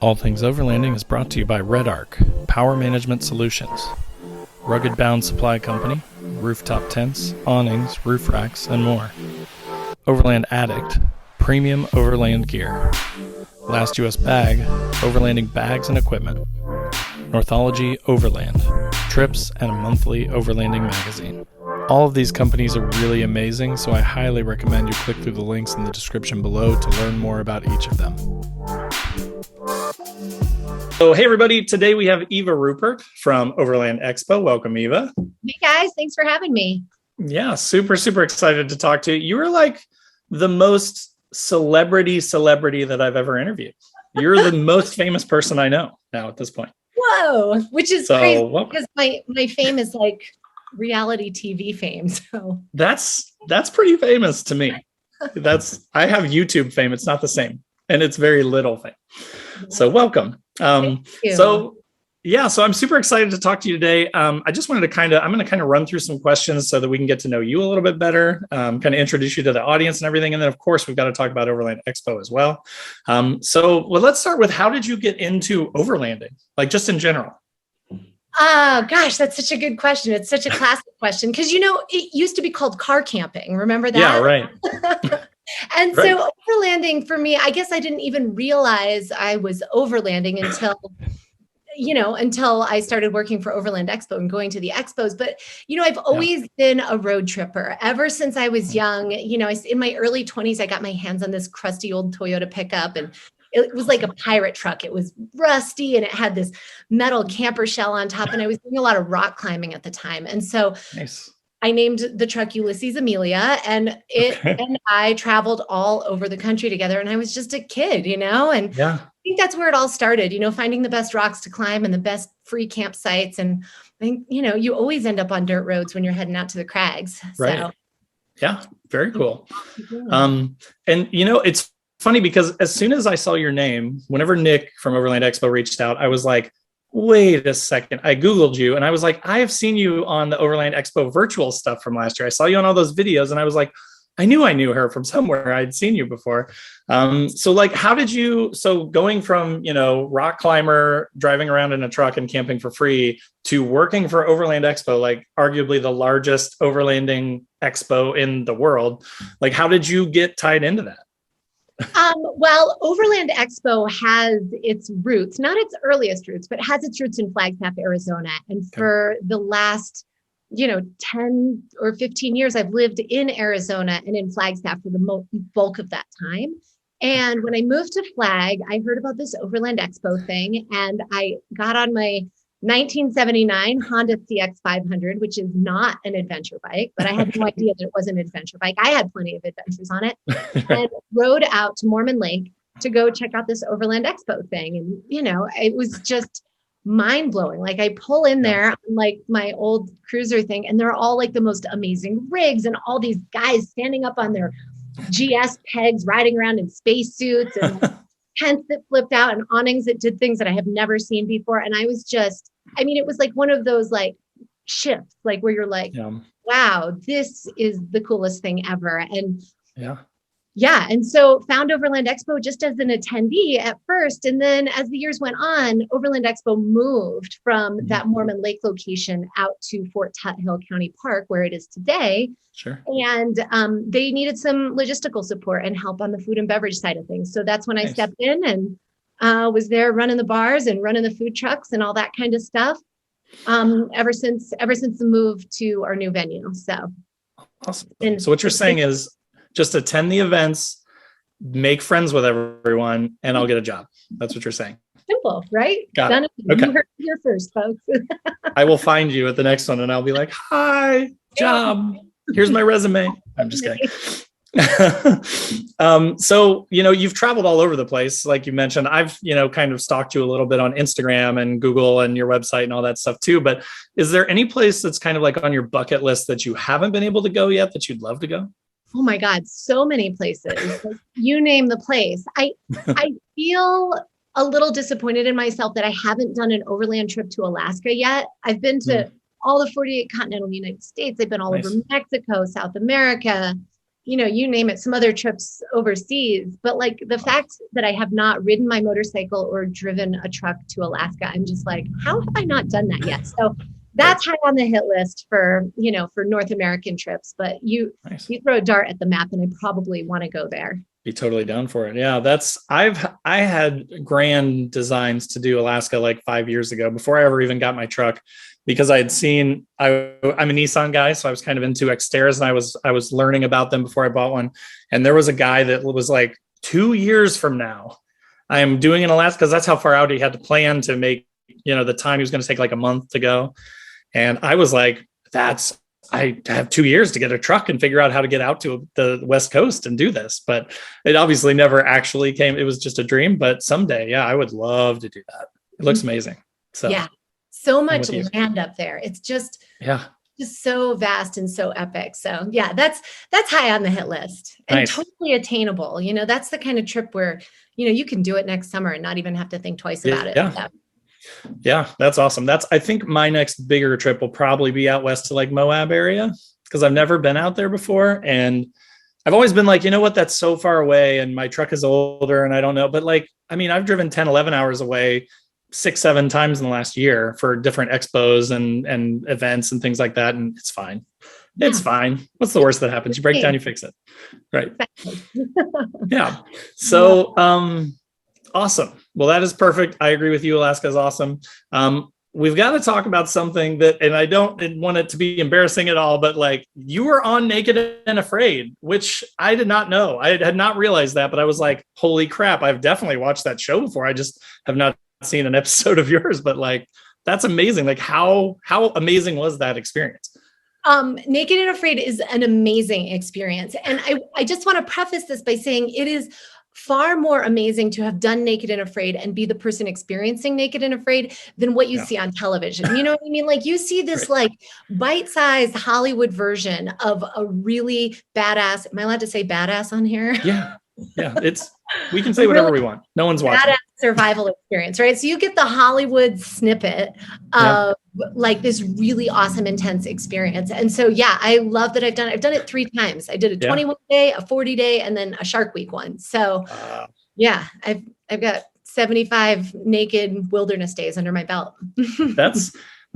All Things Overlanding is brought to you by Red Arc, Power Management Solutions, Rugged Bound Supply Company, rooftop tents, awnings, roof racks, and more. Overland Addict, premium overland gear. Last US Bag, overlanding bags and equipment. Northology Overland, trips and a monthly overlanding magazine. All of these companies are really amazing, so I highly recommend you click through the links in the description below to learn more about each of them. So, hey everybody, today we have Eva Rupert from Overland Expo. Welcome, Eva. Hey guys, thanks for having me. Yeah, super excited to talk to you. You were like the most celebrity that I've ever interviewed. You're the most famous person I know now at this point. Whoa, which is crazy because my fame is like reality TV fame. So that's pretty famous to me. I have YouTube fame. It's not the same, and it's very little fame. So welcome. So I'm super excited to talk to you today. I just wanted to I'm going to run through some questions so that we can get to know you a little bit better, kind of introduce you to the audience and everything. And then of course, we've got to talk about Overland Expo as well. Let's start with, how did you get into overlanding? Like just in general? Gosh, that's such a good question. It's such a classic question because, it used to be called car camping. Remember that? Yeah, right. And so overlanding for me, I guess I didn't even realize I was overlanding until I started working for Overland Expo and going to the expos. But, I've always been a road tripper ever since I was young. In my early 20s, I got my hands on this crusty old Toyota pickup, and it was like a pirate truck. It was rusty and it had this metal camper shell on top. And I was doing a lot of rock climbing at the time. And so nice. I named the truck Ulysses Amelia, and and I traveled all over the country together. And I was just a kid, and I think that's where it all started, finding the best rocks to climb and the best free campsites. And I think, you always end up on dirt roads when you're heading out to the crags. Right. So. Yeah. Very cool. And it's funny because as soon as I saw your name, whenever Nick from Overland Expo reached out, I was like, wait a second. I Googled you and I was like, I have seen you on the Overland Expo virtual stuff from last year. I saw you on all those videos and I was like, I knew her from somewhere. I'd seen you before. So going from, rock climber, driving around in a truck and camping for free to working for Overland Expo, like arguably the largest overlanding expo in the world, like how did you get tied into that? Well, Overland Expo has its roots, not its earliest roots, but has its roots in Flagstaff, Arizona. And for the last, 10 or 15 years, I've lived in Arizona and in Flagstaff for the bulk of that time. And when I moved to Flag, I heard about this Overland Expo thing, and I got on my 1979 Honda CX500, which is not an adventure bike, but I had no idea that it was an adventure bike. I had plenty of adventures on it, and rode out to Mormon Lake to go check out this Overland Expo thing. And, it was just mind blowing. Like I pull in there on like my old cruiser thing, and they're all like the most amazing rigs and all these guys standing up on their GS pegs, riding around in spacesuits and tents that flipped out and awnings that did things that I have never seen before. And I was just, it was like one of those like shifts, like where you're like, wow, this is the coolest thing ever. And and so found Overland Expo just as an attendee at first. And then as the years went on, Overland Expo moved from that Mormon Lake location out to Fort Tuthill County Park, where it is today. Sure. And they needed some logistical support and help on the food and beverage side of things. So that's when I stepped in and was there running the bars and running the food trucks and all that kind of stuff. Ever since the move to our new venue. So awesome. And so what you're saying is just attend the events, make friends with everyone, and I'll get a job. That's what you're saying. Simple, right? Got Done it. it. Okay. You heard it here first, folks. I will find you at the next one and I'll be like, hi, job. Here's my resume. I'm just kidding. You've traveled all over the place. Like you mentioned, I've, kind of stalked you a little bit on Instagram and Google and your website and all that stuff too. But is there any place that's kind of like on your bucket list that you haven't been able to go yet that you'd love to go? Oh my God, so many places. You name the place. I feel a little disappointed in myself that I haven't done an overland trip to Alaska yet. I've been to all the 48 continental United States. I've been all over Mexico, South America, you name it, some other trips overseas, but like the fact that I have not ridden my motorcycle or driven a truck to Alaska, I'm just like, how have I not done that yet? So that's high on the hit list for, for North American trips, but you throw a dart at the map and I probably want to go there. Be totally down for it. Yeah, I had grand designs to do Alaska like 5 years ago before I ever even got my truck, because I had seen, I'm a Nissan guy, so I was kind of into Xteras, and I was learning about them before I bought one. And there was a guy that was like, 2 years from now, I am doing an Alaska, because that's how far out he had to plan to make, the time he was going to take like a month to go. And I was like, I have 2 years to get a truck and figure out how to get out to the West Coast and do this. But it obviously never actually came. It was just a dream, but someday, yeah, I would love to do that. It looks amazing. So yeah, so much land up there. It's just so vast and so epic. So yeah, that's high on the hit list and totally attainable. That's the kind of trip where, you can do it next summer and not even have to think twice about it. Yeah, that's awesome. I think my next bigger trip will probably be out west to like Moab area, because I've never been out there before. And I've always been like, that's so far away and my truck is older and I don't know. But like, I mean, I've driven 10, 11 hours away 6, 7 times in the last year for different expos and events and things like that. And it's fine. It's fine. What's the worst that happens? You break down, you fix it. Right. Yeah. So, awesome. Well, that is perfect. I agree with you. Alaska is awesome. We've got to talk about something that, and I don't want it to be embarrassing at all, but like, you were on Naked and Afraid, which I did not know. I had not realized that, but I was like, holy crap, I've definitely watched that show before. I just have not seen an episode of yours, but like, that's amazing. Like how amazing was that experience? Naked and Afraid is an amazing experience. And I just want to preface this by saying it is far more amazing to have done Naked and Afraid and be the person experiencing Naked and Afraid than what you see on television. You know what I mean? Like you see this like bite-sized Hollywood version of a really badass. Am I allowed to say badass on here? Yeah. Yeah. We can say whatever we want. No one's watching. Badass survival experience, right? So you get the Hollywood snippet of like this really awesome, intense experience. And so, yeah, I love that I've done it 3 times. I did a 21-day, a 40-day, and then a Shark Week one. So yeah, I've got 75 naked wilderness days under my belt.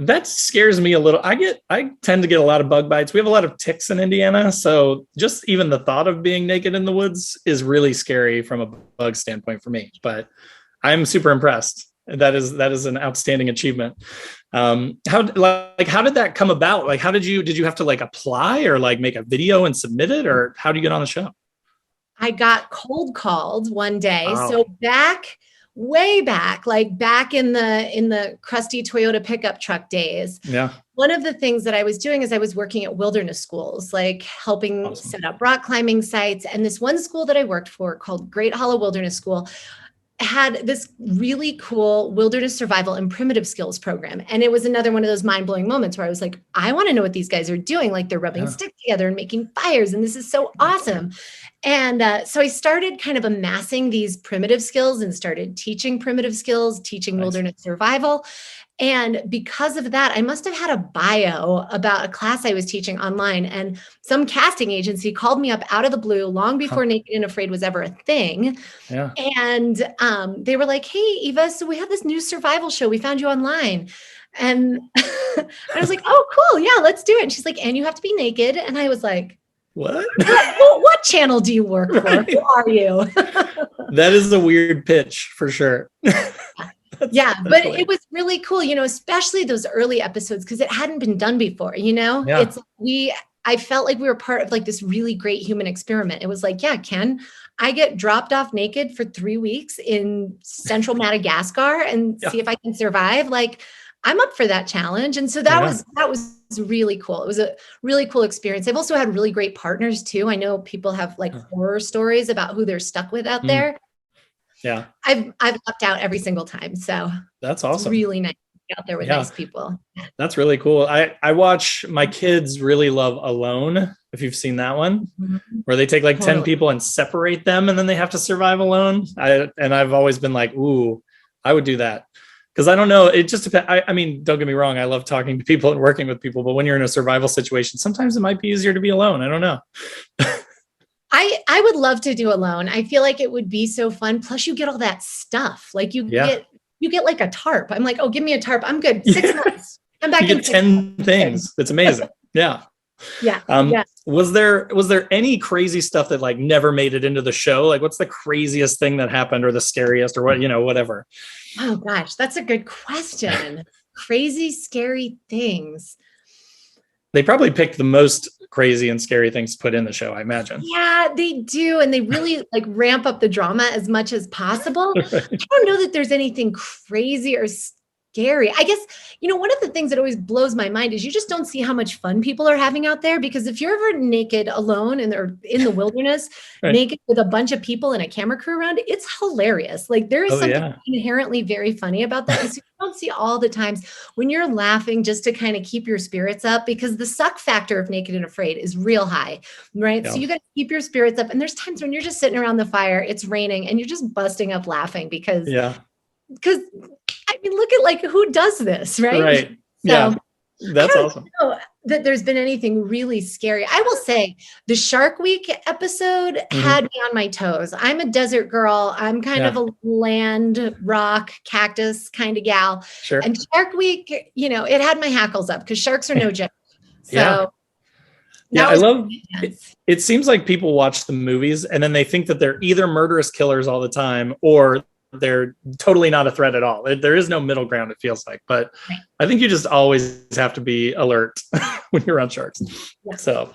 That scares me a little. I tend to get a lot of bug bites. We have a lot of ticks in Indiana. So just even the thought of being naked in the woods is really scary from a bug standpoint for me, but I'm super impressed. That is an outstanding achievement. How did that come about? Like, did you have to like apply or like make a video and submit it, or how do you get on the show? I got cold called one day. Wow. So way back, like back in the crusty Toyota pickup truck days. Yeah. One of the things that I was doing is I was working at wilderness schools, like helping set up rock climbing sites. And this one school that I worked for called Great Hollow Wilderness School had this really cool wilderness survival and primitive skills program. And it was another one of those mind-blowing moments where I was like, I want to know what these guys are doing. Like they're rubbing sticks together and making fires. And this is so awesome. And so I started kind of amassing these primitive skills and started teaching primitive skills, teaching wilderness survival. And because of that, I must have had a bio about a class I was teaching online. And some casting agency called me up out of the blue long before Naked and Afraid was ever a thing. Yeah. And they were like, hey, Eva, so we have this new survival show. We found you online. And I was like, oh, cool. Yeah, let's do it. And she's like, and you have to be naked. And I was like, what channel do you work for? Right. Who are you? That is a weird pitch for sure. That's funny. It was really cool, especially those early episodes, because it hadn't been done before, I felt like we were part of like this really great human experiment. It was like, yeah, Ken, I get dropped off naked for 3 weeks in central Madagascar and see if I can survive. Like I'm up for that challenge. And so that was really cool. It was a really cool experience. I've also had really great partners too. I know people have like horror stories about who they're stuck with out there. Yeah. I've lucked out every single time. So that's awesome. It's really nice to be out there with nice people. That's really cool. I watch, my kids really love Alone, if you've seen that one, where they take like 10 people and separate them and then they have to survive alone. I've always been like, ooh, I would do that. Because I don't know, it just depends. I mean, don't get me wrong, I love talking to people and working with people, but when you're in a survival situation, sometimes it might be easier to be alone. I don't know. I would love to do alone. I feel like it would be so fun. Plus you get all that stuff. Like Yeah. you get like a tarp. I'm like, oh, give me a tarp. I'm good. 6 Yeah. months. I'm back You in get 10 things. It's amazing. Yeah. Yeah. Yeah. Was there any crazy stuff that like never made it into the show? Like what's the craziest thing that happened or the scariest or what, whatever? Oh gosh, that's a good question. Crazy, scary things. They probably picked the most crazy and scary things to put in the show, I imagine. Yeah, they do. And they really like ramp up the drama as much as possible. Right. I don't know that there's anything crazy or scary. I guess, one of the things that always blows my mind is you just don't see how much fun people are having out there. Because if you're ever naked alone or in the wilderness, Right. naked with a bunch of people and a camera crew around, it's hilarious. Like there is something inherently very funny about that. And so you don't see all the times when you're laughing just to kind of keep your spirits up, because the suck factor of Naked and Afraid is real high, right? Yeah. So you got to keep your spirits up. And there's times when you're just sitting around the fire, it's raining, and you're just busting up laughing because I mean, look at like who does this, right? Right. So, yeah. That's awesome. know that there's been anything really scary. I will say the Shark Week episode had me on my toes. I'm a desert girl. I'm kind of a land, rock, cactus kind of gal. Sure. And Shark Week, it had my hackles up because sharks are no joke. So I love it. It seems like people watch the movies and then they think that they're either murderous killers all the time or they're totally not a threat at all. There is no middle ground, it feels like. But I think you just always have to be alert when you're around sharks. Yeah. So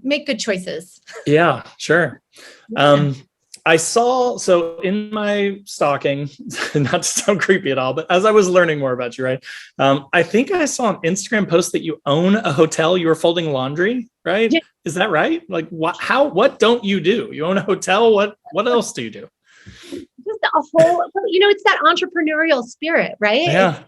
make good choices. Yeah, sure. Yeah. I saw, so in my stalking, not to sound creepy at all, but as I was learning more about you, right? I think I saw an Instagram post that you own a hotel, you were folding laundry, right? Yeah. Is that right? Like what don't you do? You own a hotel. What else do you do? Just a whole, it's that entrepreneurial spirit, right? Yeah.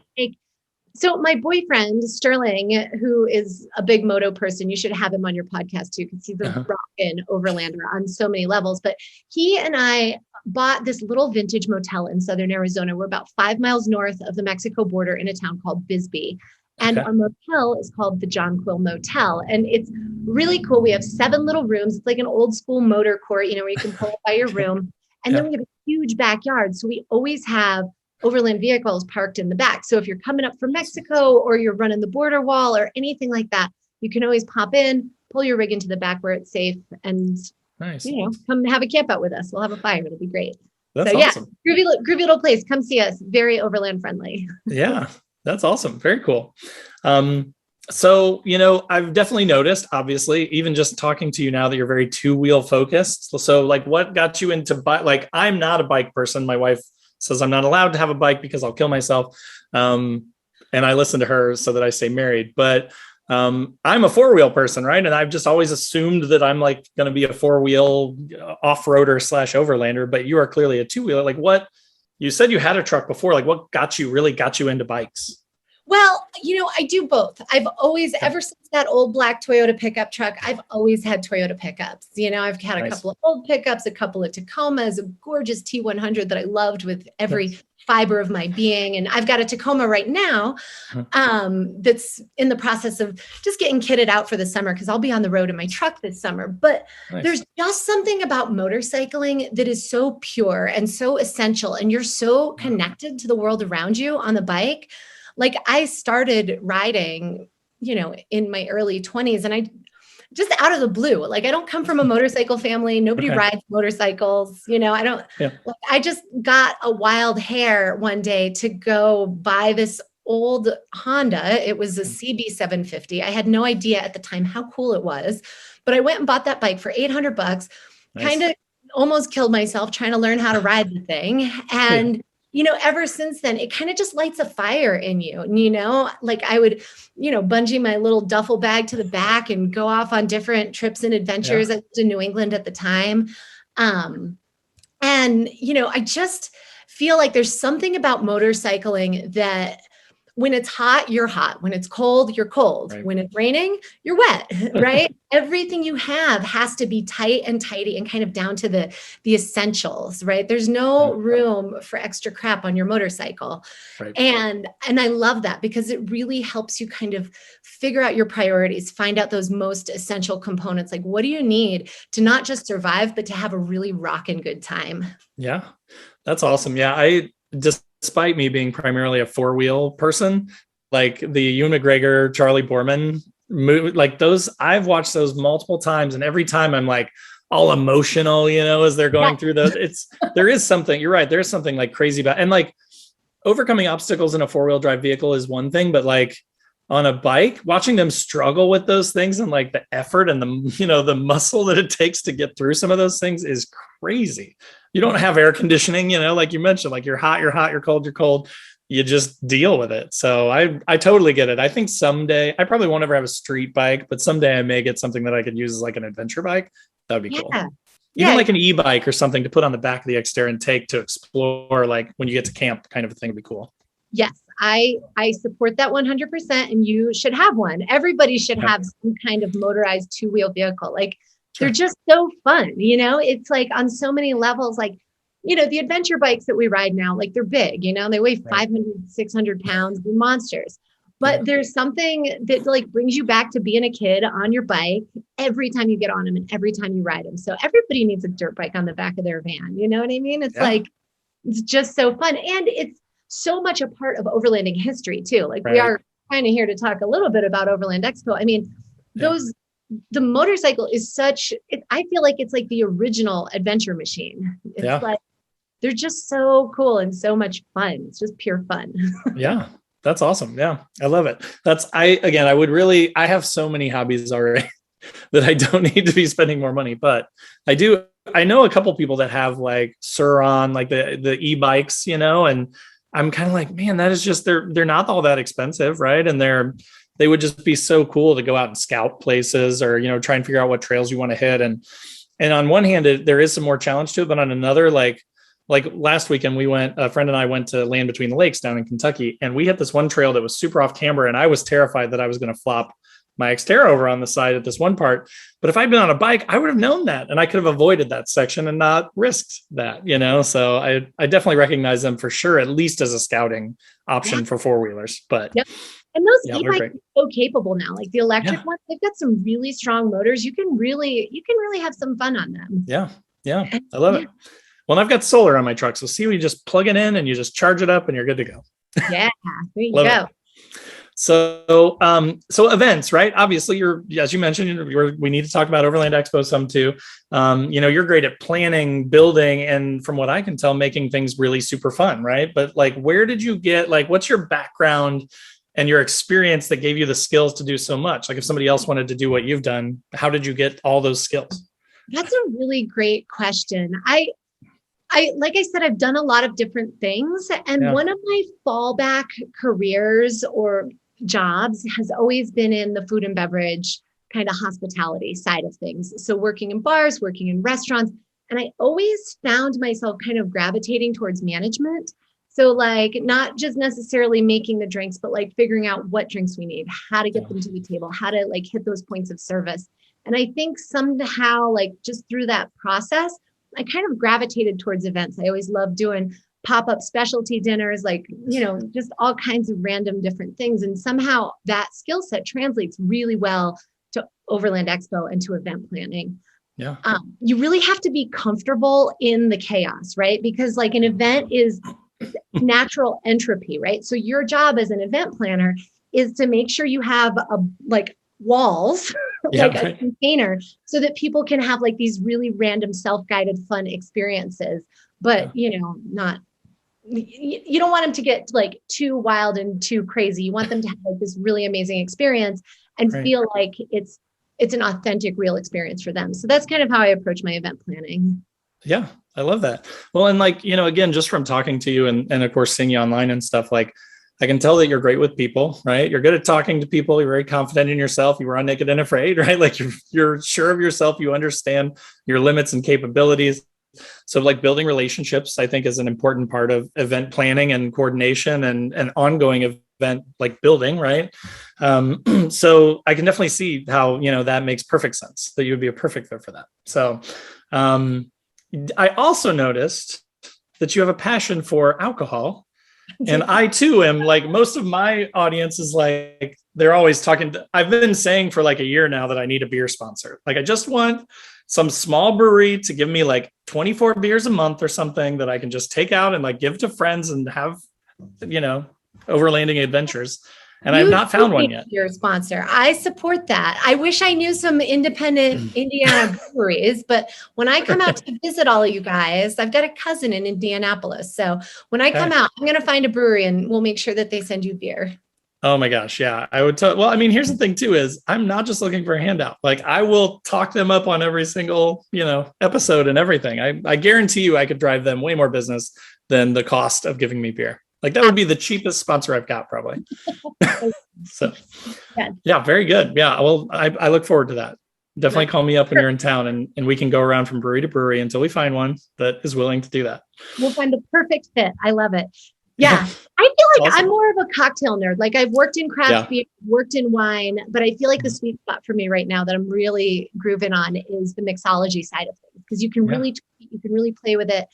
So my boyfriend, Sterling, who is a big Moto person, you should have him on your podcast too, because he's a rockin' overlander on so many levels. But he and I bought this little vintage motel in Southern Arizona. We're about 5 miles north of the Mexico border in a town called Bisbee. And our motel is called the John Quill Motel. And it's really cool. We have 7 little rooms. It's like an old school motor court, where you can pull up by your room. And then we have a huge backyard. So we always have overland vehicles parked in the back. So if you're coming up from Mexico or you're running the border wall or anything like that, you can always pop in, pull your rig into the back where it's safe, and come have a camp out with us. We'll have a fire. It'll be great. That's awesome. Groovy little place. Come see us. Very overland friendly. Yeah, that's awesome. Very cool. So, I've definitely noticed, obviously, even just talking to you now, that you're very 2-wheel focused. So like what got you into bike? Like I'm not a bike person. My wife says I'm not allowed to have a bike because I'll kill myself. And I listen to her so that I stay married. But I'm a 4-wheel person, right? And I've just always assumed that I'm like going to be a 4-wheel off-roader / overlander, but you are clearly a 2-wheeler. Like you said you had a truck before, like what really got you into bikes? Well, I do both. I've always, ever since that old black Toyota pickup truck, I've always had Toyota pickups. I've had a couple of old pickups, a couple of Tacomas, a gorgeous T100 that I loved with every fiber of my being. And I've got a Tacoma right now that's in the process of just getting kitted out for the summer because I'll be on the road in my truck this summer. But there's just something about motorcycling that is so pure and so essential. And you're so connected to the world around you on the bike. Like I started riding, in my early 20s, and I just out of the blue, like I don't come from a motorcycle family. Nobody rides motorcycles. I don't, I just got a wild hair one day to go buy this old Honda. It was a CB 750. I had no idea at the time how cool it was, but I went and bought that bike for $800, kind of almost killed myself trying to learn how to ride the thing. And ever since then, it kind of just lights a fire in you. Like I would, bungee my little duffel bag to the back and go off on different trips and adventures. I lived in New England at the time. And, I just feel like there's something about motorcycling that when it's hot, you're hot. When it's cold, you're cold. Right. When it's raining, you're wet, right? Everything you have has to be tight and tidy and kind of down to the essentials, right? There's no room for extra crap on your motorcycle. Right. And I love that because it really helps you kind of figure out your priorities, find out those most essential components. Like, what do you need to not just survive, but to have a really rockin' good time? Yeah, that's awesome. Yeah, despite me being primarily a four-wheel person, like the Ewan McGregor, Charlie Borman movie, like those, I've watched those multiple times, and every time I'm like all emotional, you know, as they're going through those. There is something, you're right, there's something like crazy about, and like overcoming obstacles in a four-wheel drive vehicle is one thing, but like on a bike, watching them struggle with those things and like the effort and the, you know, the muscle that it takes to get through some of those things is crazy. You don't have air conditioning, you know, like you mentioned, like you're hot, you're cold, you're cold. You just deal with it. So I totally get it. I think someday I probably won't ever have a street bike, but someday I may get something that I could use as like an adventure bike. That would be cool. Even like an e-bike or something to put on the back of the Xterra and take to explore, like when you get to camp, kind of a thing would be cool. Yes, I support that 100%, and you should have one. Everybody should have some kind of motorized two-wheel vehicle. Like they're just so fun, you know? It's like on so many levels, like, you know, the adventure bikes that we ride now, like they're big, you know, they weigh 500, 600 pounds, they're monsters. But there's something that like brings you back to being a kid on your bike every time you get on them and every time you ride them. So everybody needs a dirt bike on the back of their van. You know what I mean? It's like, it's just so fun. And it's so much a part of overlanding history too. Like we are kind of here to talk a little bit about Overland Expo. I mean, the motorcycle is I feel like it's like the original adventure machine. It's like, they're just so cool and so much fun. It's just pure fun. Yeah. That's awesome. Yeah. I love it. I have so many hobbies already that I don't need to be spending more money, but I know a couple people that have like Sur-On, like the e-bikes, you know, and I'm kind of like, man, that is just, they're not all that expensive. Right. And they would just be so cool to go out and scout places or, you know, try and figure out what trails you want to hit. And on one hand, there is some more challenge to it, but on another, like last weekend, a friend and I went to Land Between the Lakes down in Kentucky, and we hit this one trail that was super off camber. And I was terrified that I was going to flop my Xterra over on the side at this one part. But if I'd been on a bike, I would have known that, and I could have avoided that section and not risked that, you know? So I definitely recognize them for sure, at least as a scouting option for four-wheelers, but and those e-bikes are so capable now, like the electric ones, they've got some really strong motors. You can really have some fun on them. Yeah. I love it. Well, I've got solar on my truck. So see, we just plug it in and you just charge it up and you're good to go. Yeah, there you go. So events, right? Obviously as you mentioned, we need to talk about Overland Expo some too. You know, you're great at planning, building, and from what I can tell, making things really super fun, right? But like, where did you get, like, what's your background and your experience that gave you the skills to do so much? Like if somebody else wanted to do what you've done, how did you get all those skills? That's a really great question. Like I said, I've done a lot of different things. And one of my fallback careers or jobs has always been in the food and beverage kind of hospitality side of things. So working in bars, working in restaurants. And I always found myself kind of gravitating towards management. So like not just necessarily making the drinks, but like figuring out what drinks we need, how to get them to the table, how to like hit those points of service. And I think somehow like just through that process, I kind of gravitated towards events. I always loved doing pop-up specialty dinners, like, you know, just all kinds of random different things. And somehow that skill set translates really well to Overland Expo and to event planning. Yeah. You really have to be comfortable in the chaos, right? Because like an event is natural entropy, right? So your job as an event planner is to make sure you have walls, a container, so that people can have like these really random self-guided fun experiences, but you know, you don't want them to get like too wild and too crazy. You want them to have like this really amazing experience and feel like it's an authentic, real experience for them. So that's kind of how I approach my event planning. Yeah, I love that. Well, and like, you know, again, just from talking to you and of course seeing you online and stuff, like I can tell that you're great with people, right? You're good at talking to people. You're very confident in yourself. You run naked and afraid, right? Like you're sure of yourself. You understand your limits and capabilities. So like building relationships, I think is an important part of event planning and coordination and ongoing event like building, right? So I can definitely see how, that makes perfect sense, that you would be a perfect fit for that. So I also noticed that you have a passion for alcohol. And I too am, like, most of my audience is like, they're always talking. I've been saying for like a year now that I need a beer sponsor. Like, I just want some small brewery to give me like 24 beers a month or something that I can just take out and like give to friends and have, overlanding adventures. And I've not found one yet. Your sponsor. I support that. I wish I knew some independent Indiana breweries, but when I come out to visit all of you guys, I've got a cousin in Indianapolis. So when I come out, I'm going to find a brewery and we'll make sure that they send you beer. Oh my gosh. Yeah. I would. Well, I mean, here's the thing too, is I'm not just looking for a handout. Like, I will talk them up on every single, episode and everything. I guarantee you I could drive them way more business than the cost of giving me beer. Like, that would be the cheapest sponsor I've got, probably. So, yeah, very good. Yeah. Well, I look forward to that. Definitely call me up when you're in town, and we can go around from brewery to brewery until we find one that is willing to do that. We'll find the perfect fit. I love it. Yeah. I feel like awesome. I'm more of a cocktail nerd. Like, I've worked in craft beer, worked in wine, but I feel like the sweet spot for me right now that I'm really grooving on is the mixology side of things, because you can really play with it.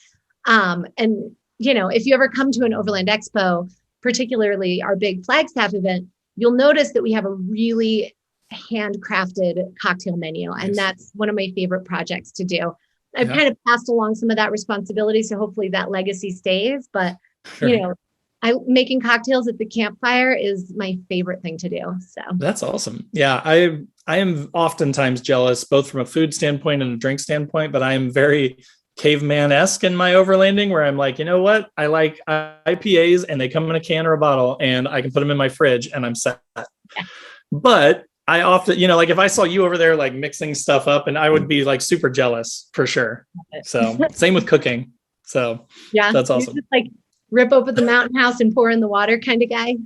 And if you ever come to an Overland Expo, particularly our big Flagstaff event, you'll notice that we have a really handcrafted cocktail menu. And that's one of my favorite projects to do. I've kind of passed along some of that responsibility, so hopefully that legacy stays. But, making cocktails at the campfire is my favorite thing to do. So that's awesome. Yeah, I am oftentimes jealous, both from a food standpoint and a drink standpoint, but I am very caveman-esque in my overlanding, where I'm like, you know what? I like IPAs and they come in a can or a bottle and I can put them in my fridge and I'm set. Yeah. But I often, like, if I saw you over there, like, mixing stuff up, and I would be like super jealous for sure. So same with cooking. So yeah, that's awesome. Just like rip open the mountain house and pour in the water kind of guy.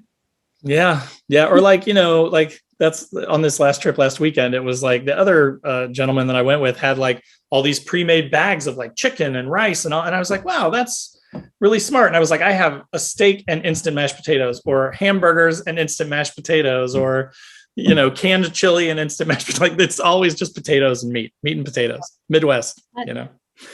Yeah. Yeah. Or like, like, that's on this last trip last weekend. It was like the other gentleman that I went with had like all these pre-made bags of like chicken and rice and all. And I was like, wow, that's really smart. And I was like, I have a steak and instant mashed potatoes, or hamburgers and instant mashed potatoes, or, canned chili and instant mashed potatoes. Like, it's always just potatoes and meat and potatoes, Midwest,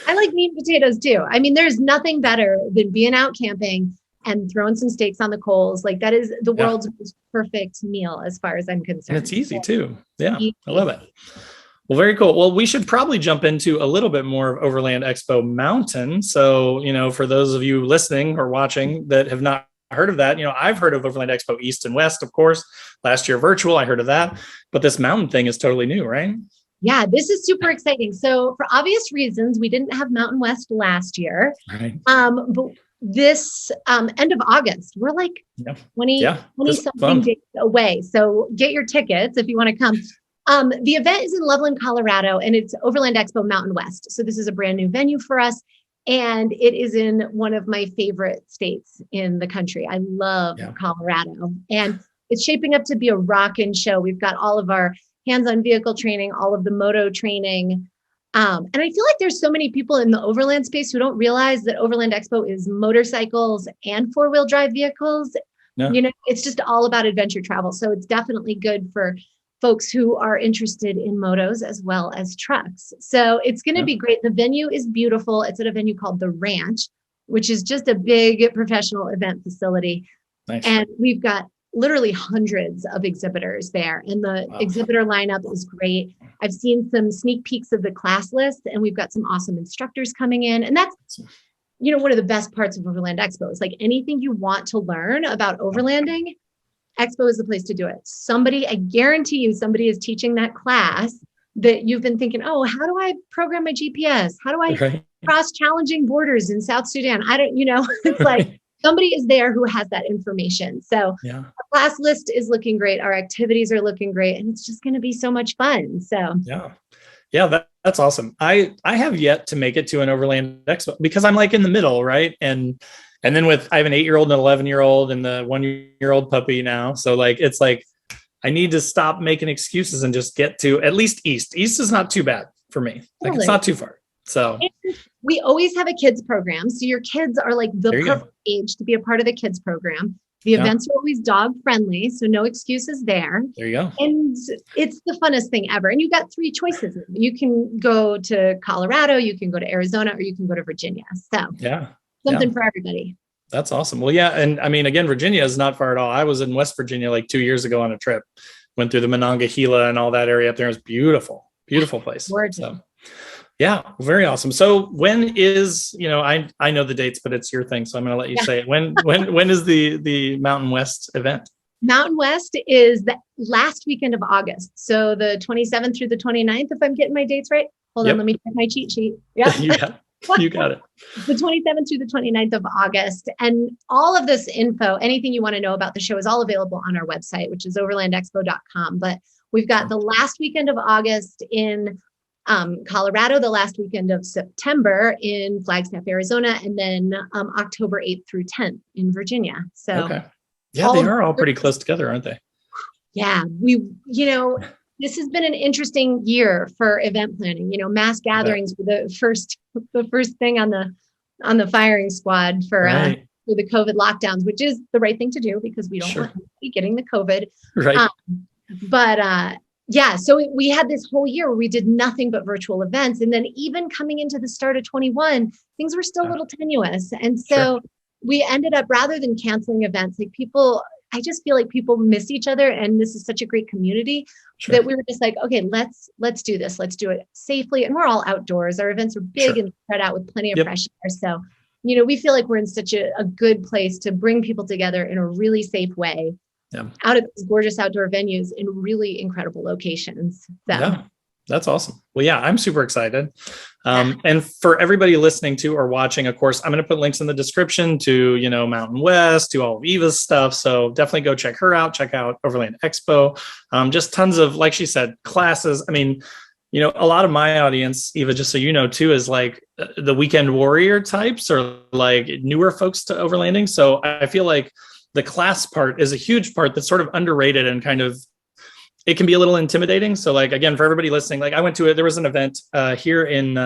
I like meat and potatoes too. I mean, there's nothing better than being out camping and throwing some steaks on the coals. Like, that is the world's most perfect meal as far as I'm concerned. And it's easy too. Yeah. I love it. Well, very cool. Well, we should probably jump into a little bit more of Overland Expo Mountain. So, for those of you listening or watching that have not heard of that, I've heard of Overland Expo East and West, of course. Last year, virtual, I heard of that. But this mountain thing is totally new, right? Yeah, this is super exciting. So for obvious reasons, we didn't have Mountain West last year. Right. But this end of August, we're like 20 something days away. So get your tickets if you want to come. The event is in Loveland, Colorado, and it's Overland Expo Mountain West. So this is a brand new venue for us. And it is in one of my favorite states in the country. I love Colorado. And it's shaping up to be a rockin' show. We've got all of our hands-on vehicle training, all of the Moto training. And I feel like there's so many people in the overland space who don't realize that Overland Expo is motorcycles and four-wheel drive vehicles. No. It's just all about adventure travel. So it's definitely good for folks who are interested in motos as well as trucks. So it's going to be great. The venue is beautiful. It's at a venue called The Ranch, which is just a big professional event facility. Nice. And we've got literally hundreds of exhibitors there, and the exhibitor lineup is great. I've seen some sneak peeks of the class list, and we've got some awesome instructors coming in. And that's, one of the best parts of Overland Expo. It's like, anything you want to learn about overlanding, Expo is the place to do it. I guarantee you, somebody is teaching that class that you've been thinking, oh, how do I program my GPS? How do I cross challenging borders in South Sudan? It's like, somebody is there who has that information. So our class list is looking great. Our activities are looking great. And it's just going to be so much fun. So that's awesome. I have yet to make it to an Overland Expo because I'm like in the middle, right? And then I have an 8-year-old and an 11-year-old and the 1-year-old puppy now. So like, it's like, I need to stop making excuses and just get to at least East. East is not too bad for me. Like, it's not too far. So we always have a kids program. So your kids are like the perfect age to be a part of the kids program. The events are always dog friendly, so no excuses there. There you go. And it's the funnest thing ever. And you got 3 choices. You can go to Colorado, you can go to Arizona, or you can go to Virginia. So something for everybody. That's awesome. Well, yeah. And I mean, again, Virginia is not far at all. I was in West Virginia like 2 years ago on a trip, went through the Monongahela and all that area up there. It was beautiful, beautiful place. So, yeah, very awesome. So when is, I know the dates, but it's your thing. So I'm going to let you say it. When is the Mountain West event? Mountain West is the last weekend of August. So the 27th through the 29th, if I'm getting my dates right. Hold on, let me check my cheat sheet. Yeah. You got it. The 27th through the 29th of August. And all of this info, anything you want to know about the show is all available on our website, which is overlandexpo.com. But we've got the last weekend of August in Colorado, the last weekend of September in Flagstaff, Arizona, and then October 8th through 10th in Virginia. So yeah, they are all pretty close together, aren't they? Yeah, this has been an interesting year for event planning. Mass gatherings were the first thing on the firing squad for the COVID lockdowns, which is the right thing to do because we don't want to be getting the COVID. Right. So we had this whole year where we did nothing but virtual events. And then even coming into the start of 21, things were still a little tenuous. And so we ended up, rather than canceling events, I just feel like people miss each other. And this is such a great community that we were just like, okay, let's do this. Let's do it safely. And we're all outdoors. Our events are big and spread out with plenty of fresh air. So, we feel like we're in such a good place to bring people together in a really safe way. Out of these gorgeous outdoor venues in really incredible locations. So. That's awesome. Well, I'm super excited. And for everybody listening to or watching, of course, I'm going to put links in the description to, Mountain West, to all of Eva's stuff. So definitely go check her out. Check out Overland Expo. Just tons of, like she said, classes. I mean, a lot of my audience, Eva, just so you know, too, is like the weekend warrior types or like newer folks to overlanding. So I feel like the class part is a huge part that's sort of underrated and kind of, it can be a little intimidating. So like, again, for everybody listening, like I went to there was an event here in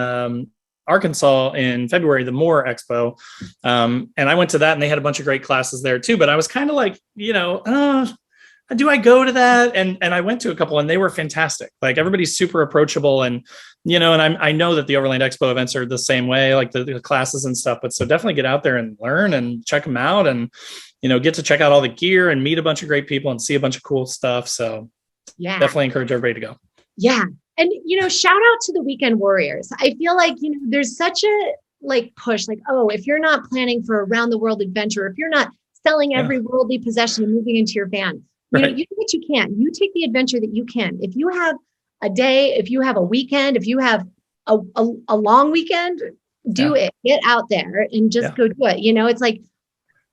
Arkansas in February, the Moore Expo. And I went to that and they had a bunch of great classes there too. But I was kind of like, do I go to that? And I went to a couple and they were fantastic. Like everybody's super approachable and, and I know that the Overland Expo events are the same way, like the classes and stuff, but so definitely get out there and learn and check them out and, get to check out all the gear and meet a bunch of great people and see a bunch of cool stuff. So definitely encourage everybody to go. Yeah. And, shout out to the weekend warriors. I feel like, there's such a push, if you're not planning for a round the world adventure, if you're not selling every worldly possession and moving into your van, you do what you can. You take the adventure that you can. If you have a day, if you have a weekend, if you have a long weekend, do it. Get out there and just go do it. It's like,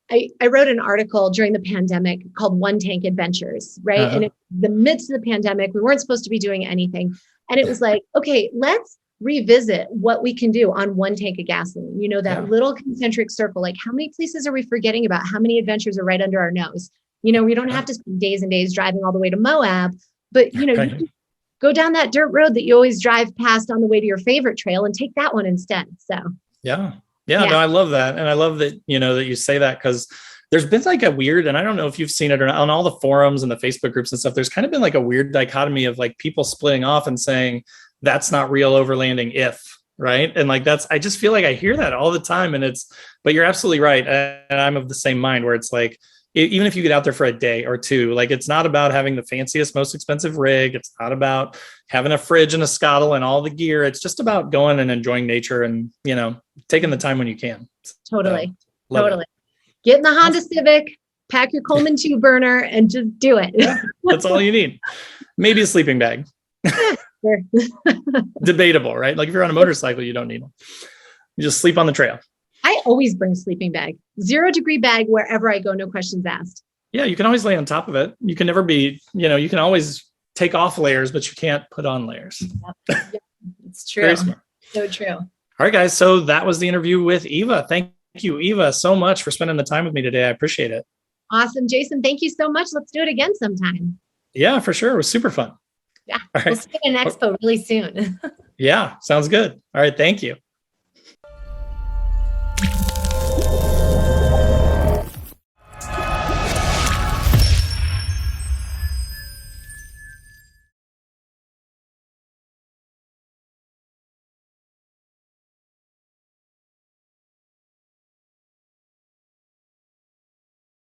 I wrote an article during the pandemic called One Tank Adventures, right? And in the midst of the pandemic, we weren't supposed to be doing anything. And it was like, okay, let's revisit what we can do on one tank of gasoline. That little concentric circle, like how many places are we forgetting about? How many adventures are right under our nose? We don't have to spend days and days driving all the way to Moab, but you can go down that dirt road that you always drive past on the way to your favorite trail and take that one instead. So, no, I love that. And I love that, that you say that because there's been like a weird, and I don't know if you've seen it or not, on all the forums and the Facebook groups and stuff, there's kind of been like a weird dichotomy of like people splitting off and saying, that's not real overlanding right. And like, I just feel like I hear that all the time but you're absolutely right. And I'm of the same mind where it's like, even if you get out there for a day or two, like it's not about having the fanciest, most expensive rig. It's not about having a fridge and a scuttle and all the gear. It's just about going and enjoying nature and, taking the time when you can. Totally. Get in the Honda Civic, pack your Coleman 2 burner and just do it. That's all you need. Maybe a sleeping bag. Sure. Debatable, right? Like if you're on a motorcycle, you don't need them. You just sleep on the trail. I always bring a sleeping bag, 0 degree bag wherever I go. No questions asked. Yeah. You can always lay on top of it. You can never be, you can always take off layers, but you can't put on layers. Yep. It's true. Very smart. So true. All right, guys. So that was the interview with Eva. Thank you, Eva, so much for spending the time with me today. I appreciate it. Awesome. Jason, thank you so much. Let's do it again sometime. Yeah, for sure. It was super fun. Yeah. All right. We'll see you at an expo really soon. Yeah. Sounds good. All right. Thank you.